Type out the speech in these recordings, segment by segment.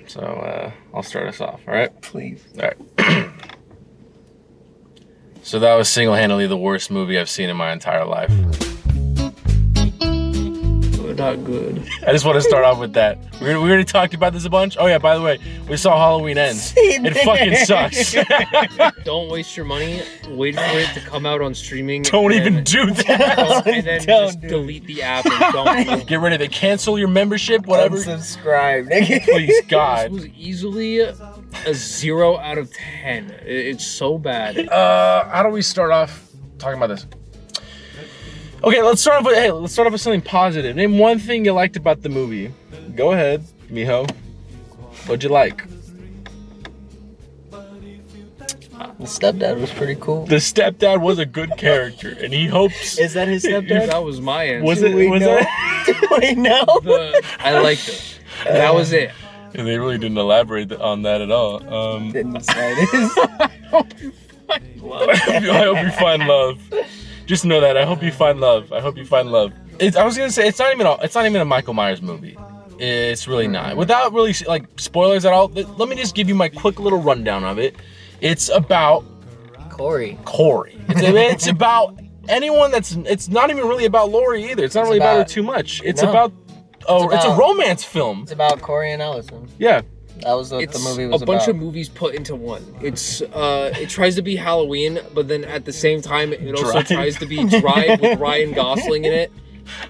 So I'll start us off, all right? Please. All right. So that was single-handedly the worst movie I've seen in my entire life. Not good. I just want to start off with that. We already talked about this a bunch. Oh yeah, by the way, we saw Halloween Ends. It fucking sucks. Don't waste your money. Wait for it to come out on streaming. Don't even do that. And then just delete the app and don't get rid of it. Cancel your membership, whatever. Unsubscribe, nigga. Please, God. This was easily a 0 out of 10. It's so bad. How do we start off talking about this? Okay, let's start off with something positive. Name one thing you liked about the movie. Go ahead, Mijo. What'd you like? The stepdad was pretty cool. The stepdad was a good character, and he hopes. Is that his stepdad? That was my answer. Was it? Was that? Do we know? I liked it. That was it. And they really didn't elaborate on that at all. Didn't say this. I hope you find love. Just know that. I hope you find love. I hope you find love. I was gonna say it's not even a Michael Myers movie. It's really not. Without really like spoilers at all. Let me just give you my quick little rundown of it. It's about Corey. It's about anyone that's. It's not even really about Lori either. It's not really about her too much. It's about. Oh, it's a romance film. It's about Corey and Allison. Yeah. That was what the movie was about. A bunch of movies put into one. It's it tries to be Halloween, but then at the same time, it also tries to be Drive with Ryan Gosling in it.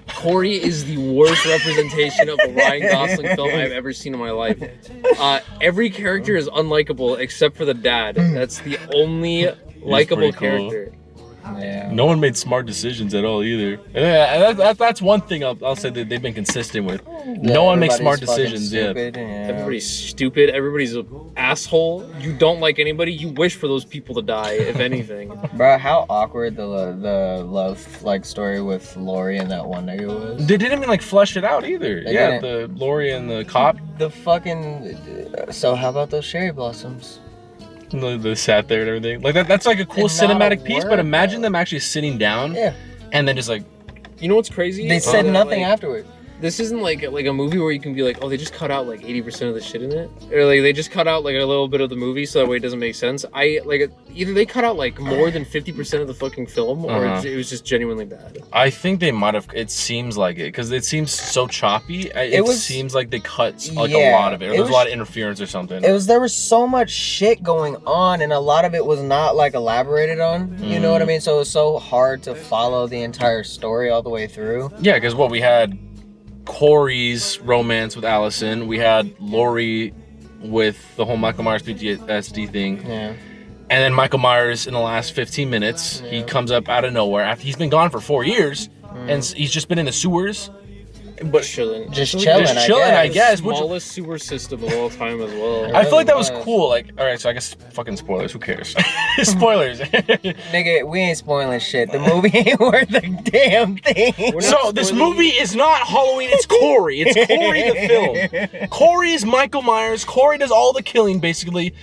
Corey is the worst representation of a Ryan Gosling film I've ever seen in my life. Every character is unlikable except for the dad. That's the only likable character. Yeah. No one made smart decisions at all either. And that's one thing I'll say that they've been consistent with. No one makes smart decisions. Stupid, yeah. Everybody's stupid. Everybody's an asshole. You don't like anybody. You wish for those people to die, if anything. Bro, how awkward the love story with Lori and that one nigga was. They didn't even flesh it out either. The Lori and the cop. The fucking. So how about those cherry blossoms? The sat there and everything. Like that's like a cool cinematic piece, but imagine them actually sitting down and then just like, you know what's crazy? They said nothing afterward. This isn't like a movie where you can be like, oh, they just cut out like 80% of the shit in it, or like they just cut out like a little bit of the movie so that way it doesn't make sense. Either they cut out like more than 50% of the fucking film, or it was just genuinely bad. I think they might have. It seems like it because it seems so choppy. It seems like they cut like a lot of it, or there's a lot of interference or something. There was so much shit going on, and a lot of it was not like elaborated on. You know what I mean? So it was so hard to follow the entire story all the way through. Yeah, because we had Corey's romance with Allison. We had Lori with the whole Michael Myers PTSD thing. Yeah. And then Michael Myers in the last 15 minutes, he comes up out of nowhere after he's been gone for 4 years, and he's just been in the sewers. But chilling, I guess. Smallest sewer system of all time as well. I feel like that was cool. Like, all right, so I guess fucking spoilers. Who cares? Spoilers. Nigga, we ain't spoiling shit. The movie ain't worth a damn thing. So this movie is not Halloween. It's Corey. It's Corey the film. Corey is Michael Myers. Corey does all the killing basically.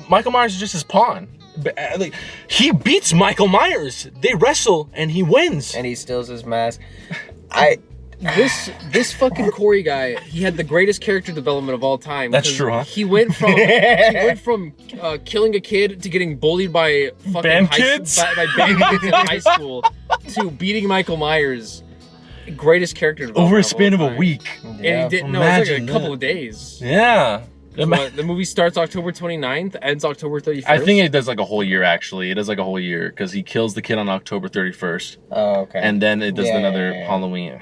Michael Myers is just his pawn. Like, he beats Michael Myers. They wrestle and he wins. And he steals his mask. This fucking Corey guy, he had the greatest character development of all time. That's true, huh? He went from killing a kid to getting bullied by fucking band kids in high school to beating Michael Myers. Greatest character development over a span of a week. Yeah. And he didn't know, it was like a couple of days. Yeah. The movie starts October 29th, ends October 31st. I think it does like a whole year, actually. It does like a whole year because he kills the kid on October 31st. Oh, okay. And then it does another Halloween.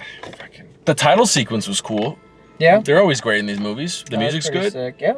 The title sequence was cool. Yeah. They're always great in these movies. The music's good. Sick. Yeah.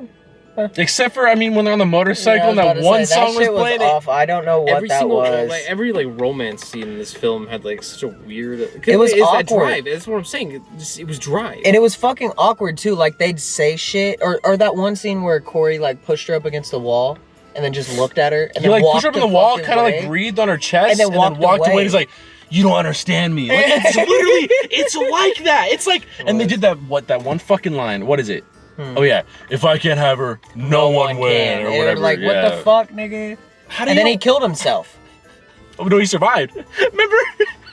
Except for, when they're on the motorcycle and that one song was playing. I don't know what that was. Every romance scene in this film had such a weird. It was awkward. Drive. That's what I'm saying. It was dry. And it was fucking awkward too. Like they'd say shit, or that one scene where Corey pushed her up against the wall and then just looked at her and then pushed her up on the wall, kind of breathed on her chest, and then walked away. He's like, you don't understand me. Like, it's literally, it's like that. It's like, and they did that one fucking line. What is it? Oh yeah, if I can't have her, no one will, or whatever. Like, what the fuck, nigga? And then he killed himself. Oh, no, he survived. Remember?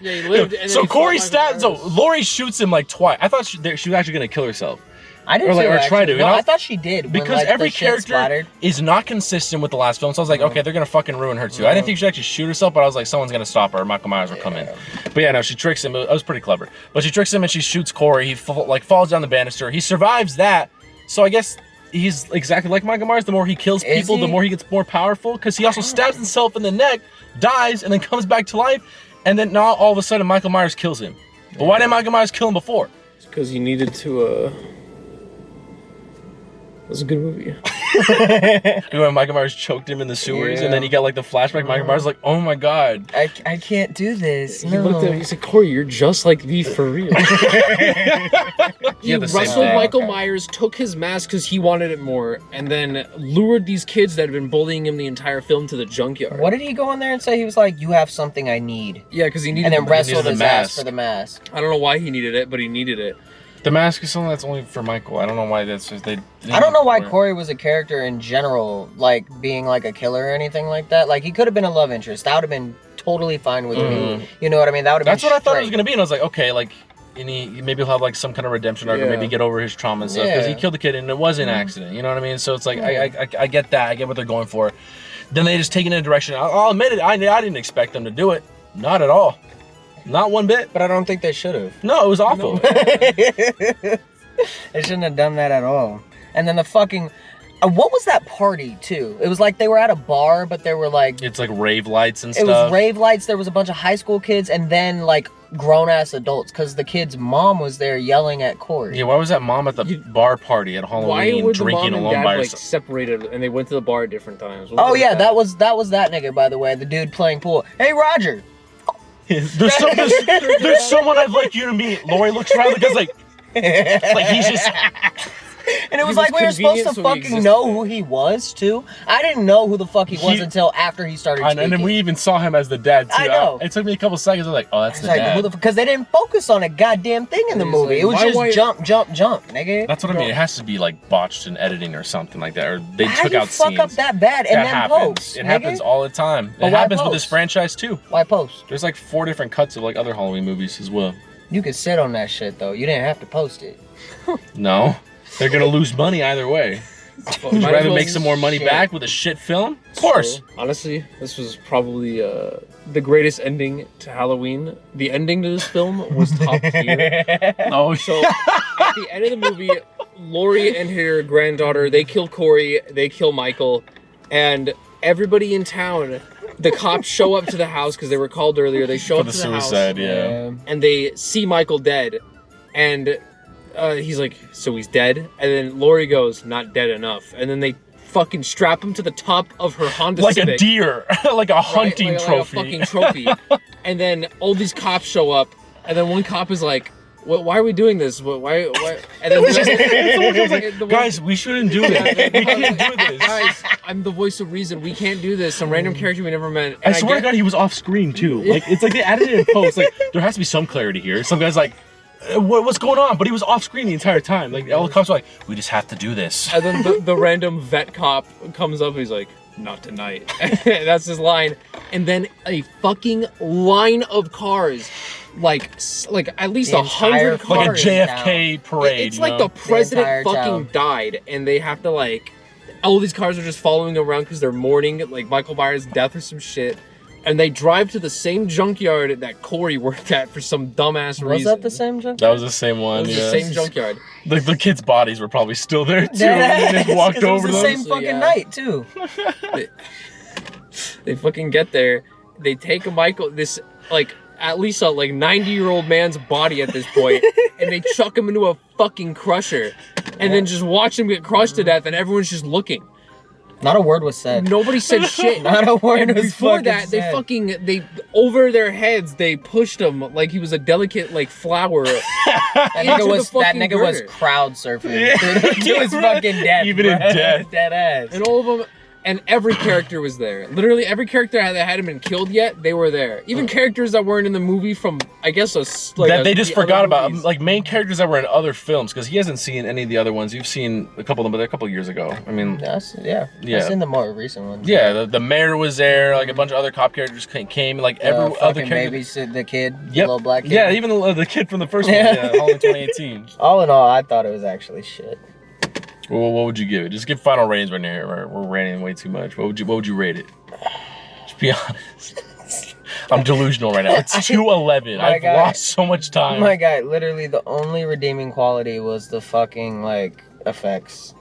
Yeah, he lived. And then So he Corey fought stabs. So Michael Myers. Lori shoots him like twice. I thought she was actually gonna kill herself. I did Or, like, too, or try actually. to, No, you know? I thought she did. Because when, like, every the shit character splattered. is not consistent with the last film. So I was like, okay, they're gonna fucking ruin her too. I didn't think she'd actually shoot herself, but I was like, someone's gonna stop her. Michael Myers will come in. But yeah, no, she tricks him. It was pretty clever. But she tricks him and she shoots Corey. He falls down the banister. He survives that. So I guess he's exactly like Michael Myers. The more he kills Is people, the he? more he gets more powerful. Because he also stabs himself in the neck, dies, and then comes back to life. And then now all of a sudden Michael Myers kills him. But why didn't Michael Myers kill him before? Because he needed to. It was a good movie. When Michael Myers choked him in the sewers, and then he got like the flashback. Michael Myers was like, "Oh my god!" I can't do this. He No. looked at him. He said, "Corey, you're just like me for real." He Yeah, the same wrestled thing. Michael Myers, took his mask because he wanted it more, and then lured these kids that had been bullying him the entire film to the junkyard. What did he go in there and say? He was like, "You have something I need," Yeah, because he needed. and then wrestled the his ass mask. for the mask. I don't know why he needed it, but he needed it. The mask is something that's only for Michael. I don't know why that's just they. I don't know why Corey was a character in general, like being like a killer or anything like that. Like he could have been a love interest. That would have been totally fine with me. You know what I mean? That would have been. That's what I thought it was straight. gonna be, and I was like, okay, like, and maybe he'll have like some kind of redemption arc, or maybe get over his trauma and stuff, because he Yeah. killed the kid and it was an accident. You know what I mean? So it's like I get that. I get what they're going for. Then they just take it in a direction. I'll admit it. I didn't expect them to do it. Not at all. Not one bit. But I don't think they should have. No, it was awful. They shouldn't have done that at all. And then the fucking. What was that party too? It was like they were at a bar, but they were like. It's like rave lights and It stuff. was rave lights. There was a bunch of high school kids, and then like grown ass adults, because the kid's mom was there yelling at Corey. Yeah, why was that mom at the bar party at Why Halloween were the drinking mom and alone dad by like herself? separated and they went to the bar at different times? What Oh was yeah, that was that nigga, by the way, the dude playing pool. Hey Roger. there's someone I'd like you to meet. Lori looks around because like he's just. And it was was like we were supposed convenient, to so he fucking existed. know who he was too. I didn't know who the fuck he was until after he started speaking. And then we even saw him as the dad too. I know. It took me a couple seconds. I was like, oh, that's It's the like, dad. because they didn't focus on a goddamn thing in the He's movie. like, It was why- just why- jump, nigga. That's what I mean. It has to be like botched in editing or something like that, or they How took do you out fuck scenes. up that bad and That then happens. post? It nigga? happens all the time. But It why happens with this post? franchise too. Why post? There's like 4 different cuts of like other Halloween movies as well. You could sit on that shit though. You didn't have to post it. No, they're gonna lose money either way. Would you Might as rather well make some more money shit. back with a shit film? Of course. So, honestly, this was probably the greatest ending to Halloween. The ending to this film was top tier. Oh, So at the end of the movie, Lori and her granddaughter, they kill Corey, they kill Michael, and everybody in town, the cops show up to the house because they were called earlier. They show for up the to the house suicide, yeah. and they see Michael dead, and he's like, so he's dead? And then Lori goes, not dead enough. And then they fucking strap him to the top of her Honda Like Civic. a deer, like a hunting Like trophy. a fucking trophy. And then all these cops show up, and then one cop is like, why are we doing this? Why? And then someone comes like, Guys, we shouldn't do it. We can't do this. Guys, I'm the voice of reason. We can't do this. Some random character we never met. I And swear to God, he was off screen too. Like it's like they added it in post. Like there has to be some clarity here. Some guy's like, what's going on? But he was off screen the entire time. Like all the cops were like, we just have to do this. And then the random vet cop comes up and he's like, not tonight. That's his line. And then a fucking line of cars, like at least The 100 entire cars. Like a Cars JFK parade. It's you like know? the president entire fucking town. died, and they have to like, all these cars are just following around because they're mourning like Michael Myers' death or some shit. And they drive to the same junkyard that Corey worked at for some dumbass reason. Was that the same jump? That was the same It one. was Yeah. the same junkyard. The kids' bodies were probably still there too. Yeah, And they just walked 'cause it was over the them. same fucking Yeah. night too. They fucking get there. They take a Michael, this like at least a like 90-year-old man's body at this point, and they chuck him into a fucking crusher, and then just watch him get crushed to death, and everyone's just looking. Not a word was said. Nobody said shit. Not a word And was before fucking that, said. they over their heads, they pushed him like he was a delicate like flower. That into nigga the was fucking was burner. crowd surfing. Yeah. He was fucking dead. Even in bro. death. Dead ass. And all of them, And every character was there. Literally every character that hadn't been killed yet, they were there. Even characters that weren't in the movie from, I guess, that they just forgot about. Like main characters that were in other films, because he hasn't seen any of the other ones. You've seen a couple of them, but they're a couple of years ago. I mean, yeah. I've seen the more recent ones. Yeah, the mayor was there. Like a bunch of other cop characters came. Like every other character. Babysit the kid, the yep. little black kid. Yeah, even the kid from the first one. Yeah, Halloween 2018. All in all, I thought it was actually shit. Well, what would you give it? Just give final ratings right now. We're rating way too much. What would you rate it? Just be honest. I'm delusional right now. It's 211. I've lost so much time. My guy, literally the only redeeming quality was the fucking like effects.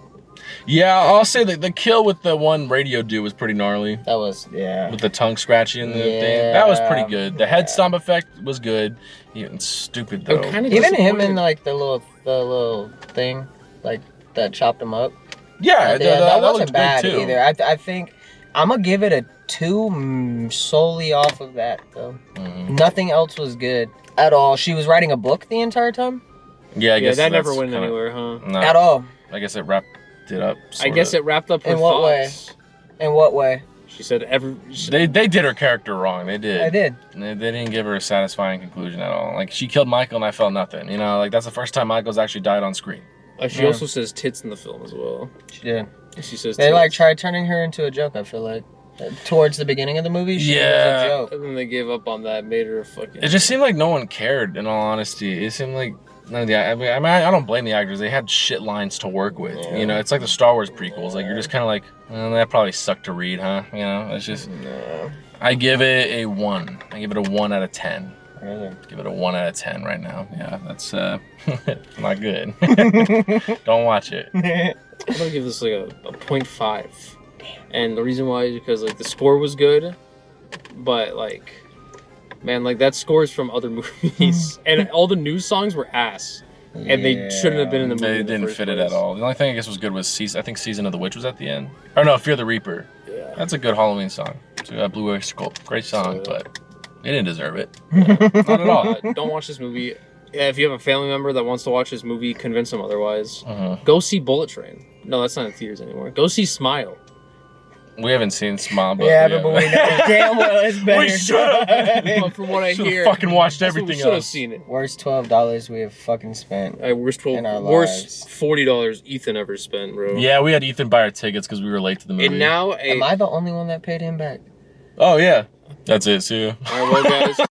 Yeah, I'll say that the kill with the one radio dude was pretty gnarly. That was with the tongue scratching and the thing. That was pretty good. The head stomp effect was good. Even stupid though. Even him in like the little thing, like that chopped him up. Yeah, that wasn't bad too. Either. I think I'm gonna give it a 2 solely off of that though. Nothing else was good at all. She was writing a book the entire time. Yeah, I guess that never went anywhere, huh? No, at all. I guess it wrapped it up. I guess it wrapped up her In what thoughts. way? In what way? She said They did her character wrong. They did. I did. They didn't give her a satisfying conclusion at all. Like she killed Michael and I felt nothing. You know, like that's the first time Michael's actually died on screen. She also says tits in the film as well. She did. She says they tits. like tried turning her into a joke. I feel like towards the beginning of the movie, she was a joke. And then they gave up on that, made her fucking. It just seemed like no one cared. In all honesty, it seemed like none of the. I mean, I don't blame the actors. They had shit lines to work with. Yeah. You know, it's like the Star Wars prequels. Like you're just kind of like, that probably sucked to read, huh? You know, it's just. No. I give it a 1. I give it a 1 out of 10. Really? Give it a 1 out of 10 right now. Yeah, that's not good. Don't watch it. I'm gonna give this like a 0.5. And the reason why is because like the score was good, but like, man, like that score is from other movies, and all the new songs were ass, and they shouldn't have been in the movie. They didn't fit it at all. The only thing I guess was good was Season of the Witch was at the end. Or no, Fear the Reaper. Yeah, that's a good Halloween song. So Blue Oyster Cult, great song, but they didn't deserve it. Not at all. Don't watch this movie. Yeah, if you have a family member that wants to watch this movie, convince them otherwise. Go see Bullet Train. No, that's not in theaters anymore. Go see Smile. We haven't seen Smile, but but we know damn well it's better. We should have. But from what I hear, fucking watched everything else. Should have seen it. Worst $12 we have fucking spent. Worst $40 Ethan ever spent, bro. Yeah, we had Ethan buy our tickets because we were late to the movie. And now, am I the only one that paid him back? Oh yeah, that's it. See ya. All right, well, guys.